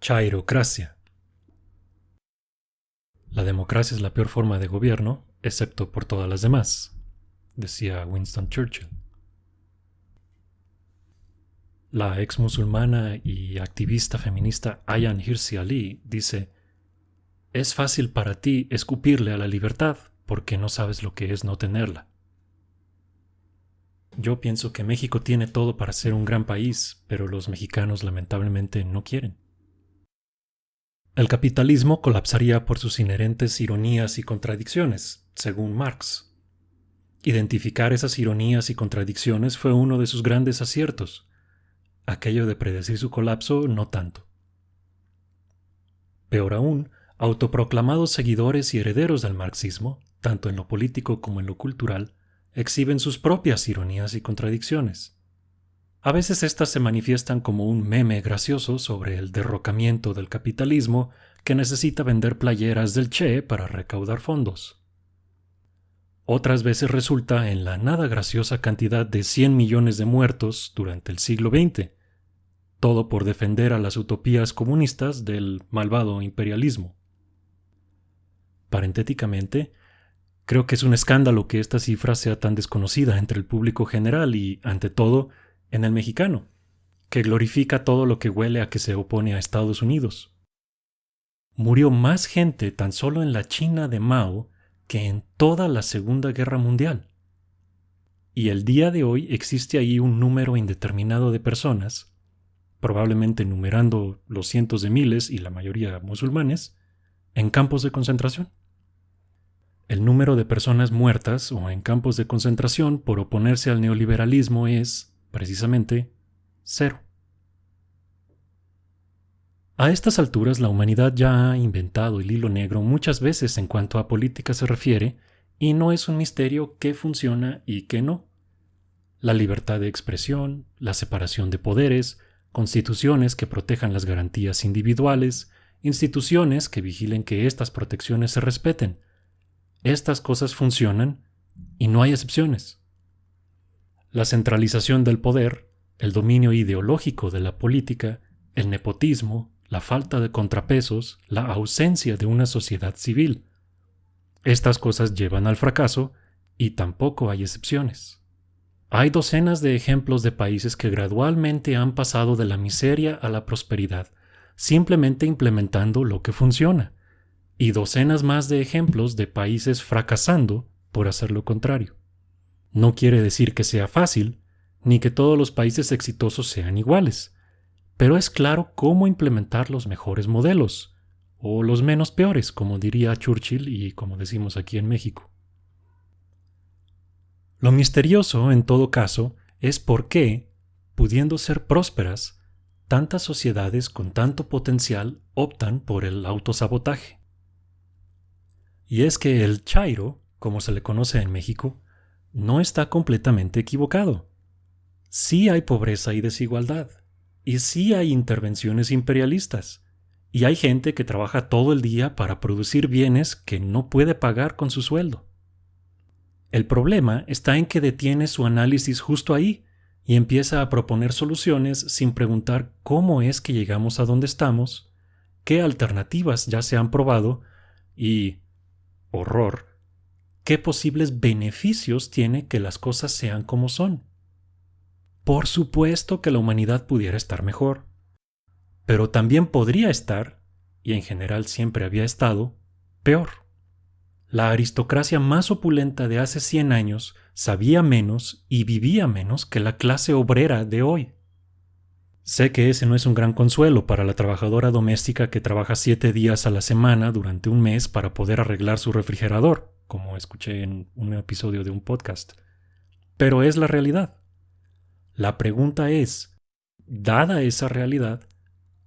Chairocracia. La democracia es la peor forma de gobierno, excepto por todas las demás, decía Winston Churchill. La ex musulmana y activista feminista Ayaan Hirsi Ali dice: "Es fácil para ti escupirle a la libertad porque no sabes lo que es no tenerla". Yo pienso que México tiene todo para ser un gran país, pero los mexicanos lamentablemente no quieren. El capitalismo colapsaría por sus inherentes ironías y contradicciones, según Marx. Identificar esas ironías y contradicciones fue uno de sus grandes aciertos. Aquello de predecir su colapso, no tanto. Peor aún, autoproclamados seguidores y herederos del marxismo, tanto en lo político como en lo cultural, exhiben sus propias ironías y contradicciones. A veces estas se manifiestan como un meme gracioso sobre el derrocamiento del capitalismo que necesita vender playeras del Che para recaudar fondos. Otras veces resulta en la nada graciosa cantidad de 100 millones de muertos durante el siglo XX, todo por defender a las utopías comunistas del malvado imperialismo. Parentéticamente, creo que es un escándalo que esta cifra sea tan desconocida entre el público general y, ante todo, en el mexicano, que glorifica todo lo que huele a que se opone a Estados Unidos. Murió más gente tan solo en la China de Mao que en toda la Segunda Guerra Mundial. Y el día de hoy existe ahí un número indeterminado de personas, probablemente numerando los cientos de miles y la mayoría musulmanes, en campos de concentración. El número de personas muertas o en campos de concentración por oponerse al neoliberalismo es, precisamente, 0. A estas alturas la humanidad ya ha inventado el hilo negro muchas veces en cuanto a política se refiere, y no es un misterio qué funciona y qué no. La libertad de expresión, la separación de poderes, constituciones que protejan las garantías individuales, instituciones que vigilen que estas protecciones se respeten. Estas cosas funcionan y no hay excepciones. La centralización del poder, el dominio ideológico de la política, el nepotismo, la falta de contrapesos, la ausencia de una sociedad civil. Estas cosas llevan al fracaso y tampoco hay excepciones. Hay docenas de ejemplos de países que gradualmente han pasado de la miseria a la prosperidad, simplemente implementando lo que funciona, y docenas más de ejemplos de países fracasando por hacer lo contrario. No quiere decir que sea fácil, ni que todos los países exitosos sean iguales, pero es claro cómo implementar los mejores modelos, o los menos peores, como diría Churchill y como decimos aquí en México. Lo misterioso, en todo caso, es por qué, pudiendo ser prósperas, tantas sociedades con tanto potencial optan por el autosabotaje. Y es que el chairo, como se le conoce en México, no está completamente equivocado. Sí hay pobreza y desigualdad, y sí hay intervenciones imperialistas, y hay gente que trabaja todo el día para producir bienes que no puede pagar con su sueldo. El problema está en que detiene su análisis justo ahí y empieza a proponer soluciones sin preguntar cómo es que llegamos a donde estamos, qué alternativas ya se han probado y, horror, qué posibles beneficios tiene que las cosas sean como son. Por supuesto que la humanidad pudiera estar mejor, pero también podría estar, y en general siempre había estado, peor. La aristocracia más opulenta de hace 100 años sabía menos y vivía menos que la clase obrera de hoy. Sé que ese no es un gran consuelo para la trabajadora doméstica que trabaja 7 días a la semana durante un mes para poder arreglar su refrigerador, como escuché en un episodio de un podcast. Pero es la realidad. La pregunta es, dada esa realidad,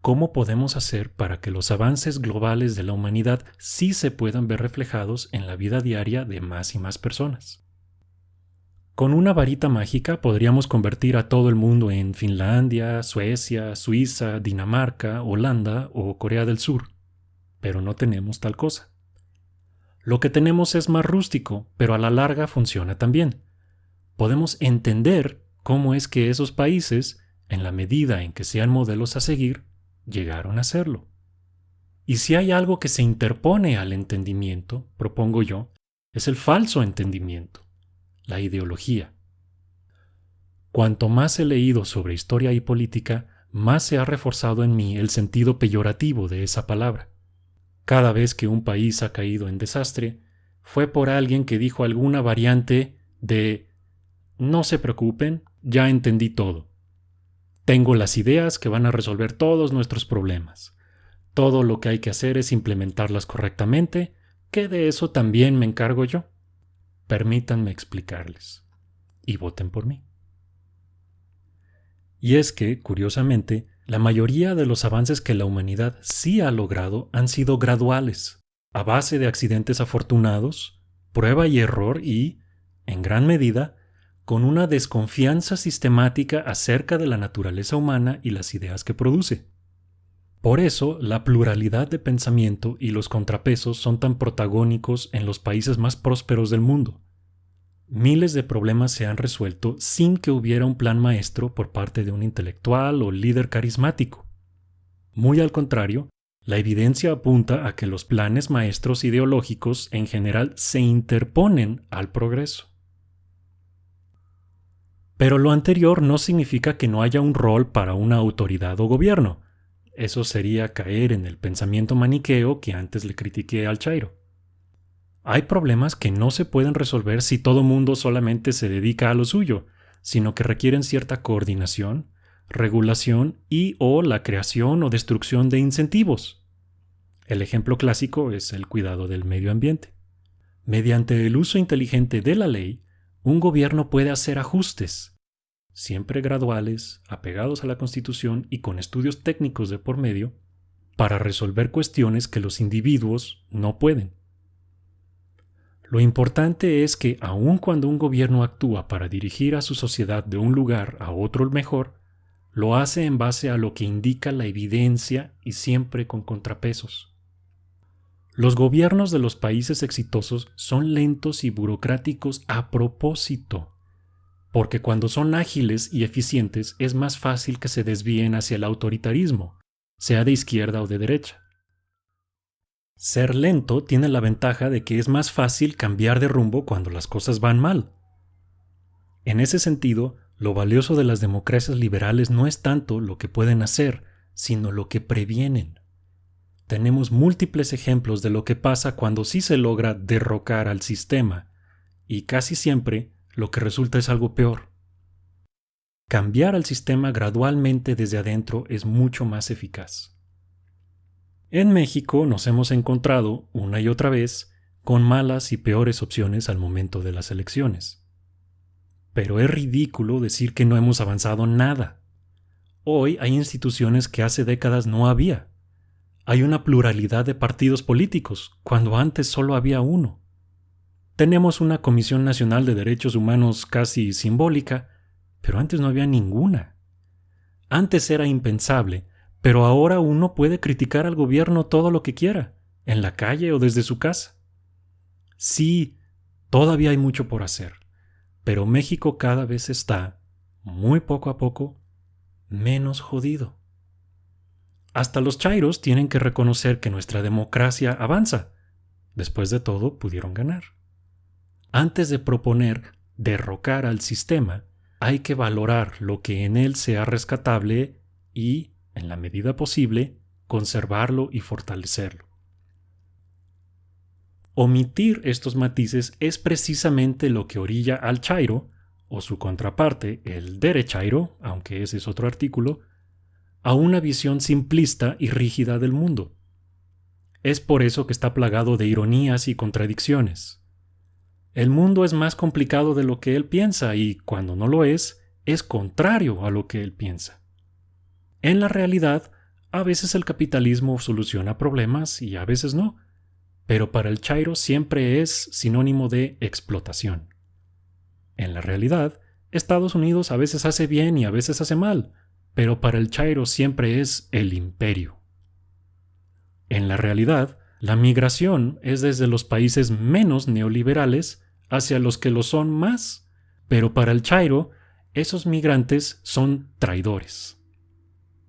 ¿cómo podemos hacer para que los avances globales de la humanidad sí se puedan ver reflejados en la vida diaria de más y más personas? Con una varita mágica podríamos convertir a todo el mundo en Finlandia, Suecia, Suiza, Dinamarca, Holanda o Corea del Sur, pero no tenemos tal cosa. Lo que tenemos es más rústico, pero a la larga funciona también. Podemos entender cómo es que esos países, en la medida en que sean modelos a seguir, llegaron a serlo. Y si hay algo que se interpone al entendimiento, propongo yo, es el falso entendimiento, la ideología. Cuanto más he leído sobre historia y política, más se ha reforzado en mí el sentido peyorativo de esa palabra. Cada vez que un país ha caído en desastre, fue por alguien que dijo alguna variante de «No se preocupen, ya entendí todo. Tengo las ideas que van a resolver todos nuestros problemas. Todo lo que hay que hacer es implementarlas correctamente, que de eso también me encargo yo. Permítanme explicarles. Y voten por mí». Y es que, curiosamente, la mayoría de los avances que la humanidad sí ha logrado han sido graduales, a base de accidentes afortunados, prueba y error y, en gran medida, con una desconfianza sistemática acerca de la naturaleza humana y las ideas que produce. Por eso, la pluralidad de pensamiento y los contrapesos son tan protagónicos en los países más prósperos del mundo. Miles de problemas se han resuelto sin que hubiera un plan maestro por parte de un intelectual o líder carismático. Muy al contrario, la evidencia apunta a que los planes maestros ideológicos en general se interponen al progreso. Pero lo anterior no significa que no haya un rol para una autoridad o gobierno. Eso sería caer en el pensamiento maniqueo que antes le critiqué al Chairo. Hay problemas que no se pueden resolver si todo mundo solamente se dedica a lo suyo, sino que requieren cierta coordinación, regulación y o la creación o destrucción de incentivos. El ejemplo clásico es el cuidado del medio ambiente. Mediante el uso inteligente de la ley, un gobierno puede hacer ajustes, siempre graduales, apegados a la Constitución y con estudios técnicos de por medio, para resolver cuestiones que los individuos no pueden. Lo importante es que aun cuando un gobierno actúa para dirigir a su sociedad de un lugar a otro mejor, lo hace en base a lo que indica la evidencia y siempre con contrapesos. Los gobiernos de los países exitosos son lentos y burocráticos a propósito, porque cuando son ágiles y eficientes es más fácil que se desvíen hacia el autoritarismo, sea de izquierda o de derecha. Ser lento tiene la ventaja de que es más fácil cambiar de rumbo cuando las cosas van mal. En ese sentido, lo valioso de las democracias liberales no es tanto lo que pueden hacer, sino lo que previenen. Tenemos múltiples ejemplos de lo que pasa cuando sí se logra derrocar al sistema, y casi siempre lo que resulta es algo peor. Cambiar al sistema gradualmente desde adentro es mucho más eficaz. En México nos hemos encontrado, una y otra vez, con malas y peores opciones al momento de las elecciones. Pero es ridículo decir que no hemos avanzado nada. Hoy hay instituciones que hace décadas no había. Hay una pluralidad de partidos políticos, cuando antes solo había uno. Tenemos una Comisión Nacional de Derechos Humanos casi simbólica, pero antes no había ninguna. Antes era impensable, pero ahora uno puede criticar al gobierno todo lo que quiera, en la calle o desde su casa. Sí, todavía hay mucho por hacer, pero México cada vez está, muy poco a poco, menos jodido. Hasta los chairos tienen que reconocer que nuestra democracia avanza. Después de todo, pudieron ganar. Antes de proponer derrocar al sistema, hay que valorar lo que en él sea rescatable y, en la medida posible, conservarlo y fortalecerlo. Omitir estos matices es precisamente lo que orilla al chairo, o su contraparte, el derechairo, aunque ese es otro artículo, a una visión simplista y rígida del mundo. Es por eso que está plagado de ironías y contradicciones. El mundo es más complicado de lo que él piensa y, cuando no lo es contrario a lo que él piensa. En la realidad, a veces el capitalismo soluciona problemas y a veces no, pero para el chairo siempre es sinónimo de explotación. En la realidad, Estados Unidos a veces hace bien y a veces hace mal, pero para el chairo siempre es el imperio. En la realidad, la migración es desde los países menos neoliberales hacia los que lo son más, pero para el chairo, esos migrantes son traidores.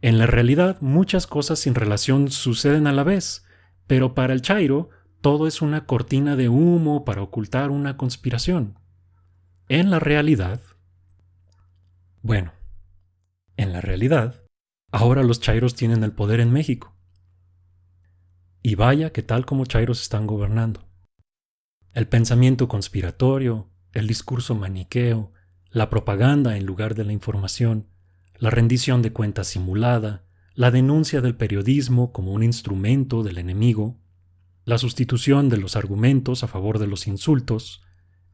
En la realidad, muchas cosas sin relación suceden a la vez, pero para el chairo, todo es una cortina de humo para ocultar una conspiración. En la realidad, ahora los chairos tienen el poder en México. Y vaya que tal como chairos están gobernando. El pensamiento conspiratorio, el discurso maniqueo, la propaganda en lugar de la información, la rendición de cuentas simulada, la denuncia del periodismo como un instrumento del enemigo, la sustitución de los argumentos a favor de los insultos,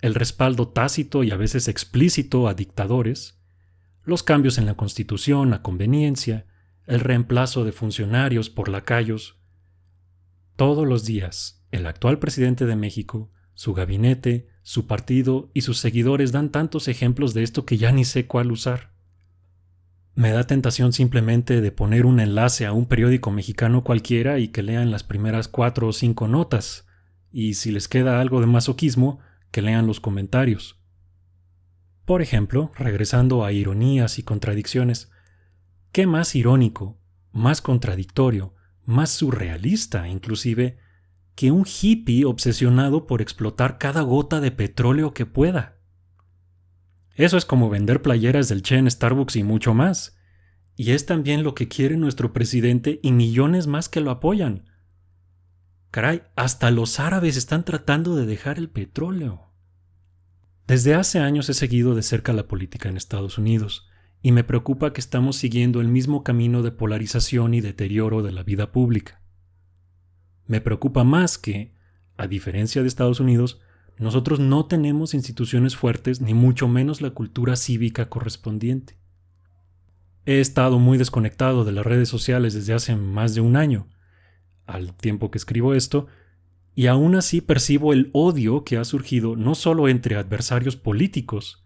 el respaldo tácito y a veces explícito a dictadores, los cambios en la Constitución a conveniencia, el reemplazo de funcionarios por lacayos. Todos los días, el actual presidente de México, su gabinete, su partido y sus seguidores dan tantos ejemplos de esto que ya ni sé cuál usar. Me da tentación simplemente de poner un enlace a un periódico mexicano cualquiera y que lean las primeras 4 o 5 notas, y si les queda algo de masoquismo, que lean los comentarios. Por ejemplo, regresando a ironías y contradicciones, ¿qué más irónico, más contradictorio, más surrealista inclusive, que un hippie obsesionado por explotar cada gota de petróleo que pueda? Eso es como vender playeras del Che en Starbucks y mucho más. Y es también lo que quiere nuestro presidente y millones más que lo apoyan. Caray, hasta los árabes están tratando de dejar el petróleo. Desde hace años he seguido de cerca la política en Estados Unidos y me preocupa que estamos siguiendo el mismo camino de polarización y deterioro de la vida pública. Me preocupa más que, a diferencia de Estados Unidos, nosotros no tenemos instituciones fuertes ni mucho menos la cultura cívica correspondiente. He estado muy desconectado de las redes sociales desde hace más de un año, al tiempo que escribo esto, y aún así percibo el odio que ha surgido no solo entre adversarios políticos,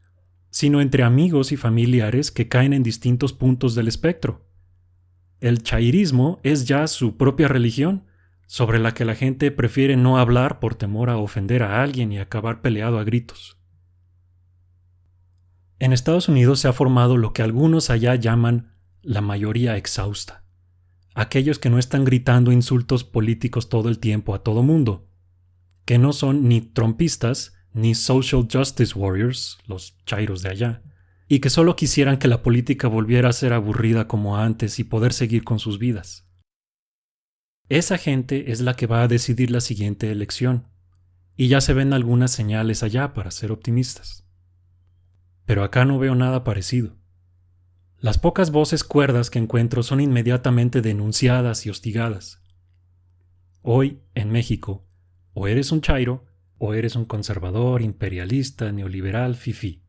sino entre amigos y familiares que caen en distintos puntos del espectro. El chairismo es ya su propia religión, sobre la que la gente prefiere no hablar por temor a ofender a alguien y acabar peleado a gritos. En Estados Unidos se ha formado lo que algunos allá llaman la mayoría exhausta, aquellos que no están gritando insultos políticos todo el tiempo a todo mundo, que no son ni trumpistas ni social justice warriors, los chairos de allá, y que solo quisieran que la política volviera a ser aburrida como antes y poder seguir con sus vidas. Esa gente es la que va a decidir la siguiente elección, y ya se ven algunas señales allá para ser optimistas. Pero acá no veo nada parecido. Las pocas voces cuerdas que encuentro son inmediatamente denunciadas y hostigadas. Hoy, en México, o eres un chairo, o eres un conservador, imperialista, neoliberal, fifí.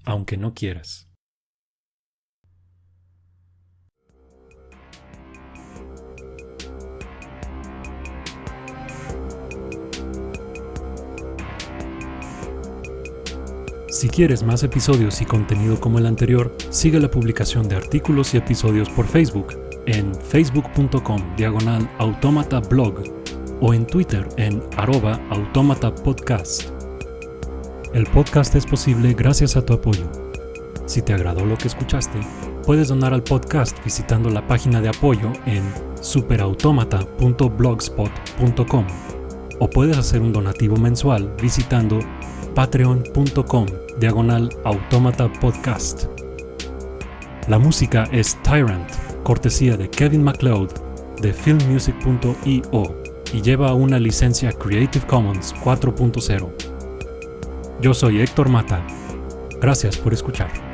Aunque no quieras. Si quieres más episodios y contenido como el anterior, sigue la publicación de artículos y episodios por Facebook en facebook.com/automatablog o en Twitter en @automatapodcast. El podcast es posible gracias a tu apoyo. Si te agradó lo que escuchaste, puedes donar al podcast visitando la página de apoyo en superautomata.blogspot.com o puedes hacer un donativo mensual visitando patreon.com/automatapodcast. La música es Tyrant, cortesía de Kevin MacLeod de filmmusic.io y lleva una licencia Creative Commons 4.0. Yo soy Héctor Mata. Gracias por escuchar.